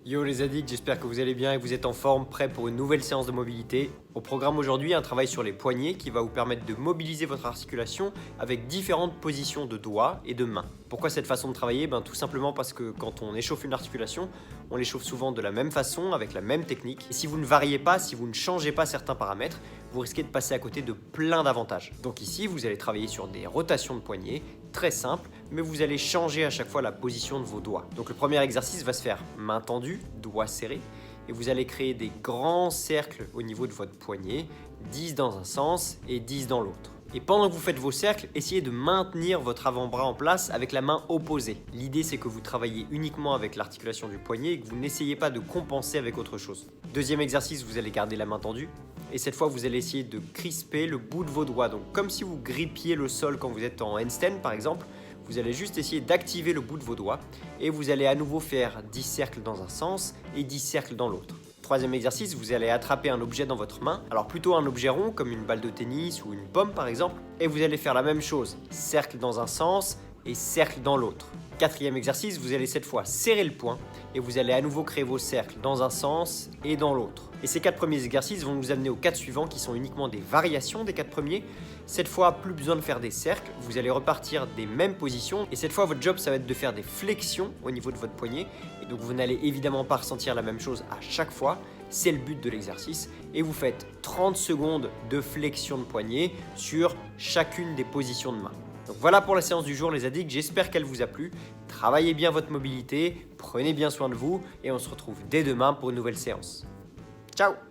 Yo les addicts, j'espère que vous allez bien et que vous êtes en forme, prêts pour une nouvelle séance de mobilité. Au programme aujourd'hui, un travail sur les poignets qui va vous permettre de mobiliser votre articulation avec différentes positions de doigts et de mains. Pourquoi cette façon de travailler? Tout simplement parce que quand on échauffe une articulation, on l'échauffe souvent de la même façon, avec la même technique. Et si vous ne variez pas, si vous ne changez pas certains paramètres, vous risquez de passer à côté de plein d'avantages. Donc ici, vous allez travailler sur des rotations de poignets, très simples, mais vous allez changer à chaque fois la position de vos doigts. Donc le premier exercice va se faire main tendue, doigts serrés, et vous allez créer des grands cercles au niveau de votre poignet, 10 dans un sens et 10 dans l'autre. Et pendant que vous faites vos cercles, essayez de maintenir votre avant-bras en place avec la main opposée. L'idée c'est que vous travaillez uniquement avec l'articulation du poignet et que vous n'essayez pas de compenser avec autre chose. Deuxième exercice, vous allez garder la main tendue. Et cette fois, vous allez essayer de crisper le bout de vos doigts. Donc comme si vous grippiez le sol quand vous êtes en handstand par exemple, vous allez juste essayer d'activer le bout de vos doigts et vous allez à nouveau faire 10 cercles dans un sens et 10 cercles dans l'autre. Troisième exercice, vous allez attraper un objet dans votre main, alors plutôt un objet rond comme une balle de tennis ou une pomme par exemple, et vous allez faire la même chose, cercle dans un sens et cercle dans l'autre. Quatrième exercice, vous allez cette fois serrer le poing et vous allez à nouveau créer vos cercles dans un sens et dans l'autre. Et ces 4 premiers exercices vont nous amener aux 4 suivants qui sont uniquement des variations des 4 premiers. Cette fois, plus besoin de faire des cercles, vous allez repartir des mêmes positions et cette fois, votre job, ça va être de faire des flexions au niveau de votre poignet. Et donc, vous n'allez évidemment pas ressentir la même chose à chaque fois. C'est le but de l'exercice. Et vous faites 30 secondes de flexion de poignet sur chacune des positions de main. Donc voilà pour la séance du jour les addicts, j'espère qu'elle vous a plu. Travaillez bien votre mobilité, prenez bien soin de vous et on se retrouve dès demain pour une nouvelle séance. Ciao!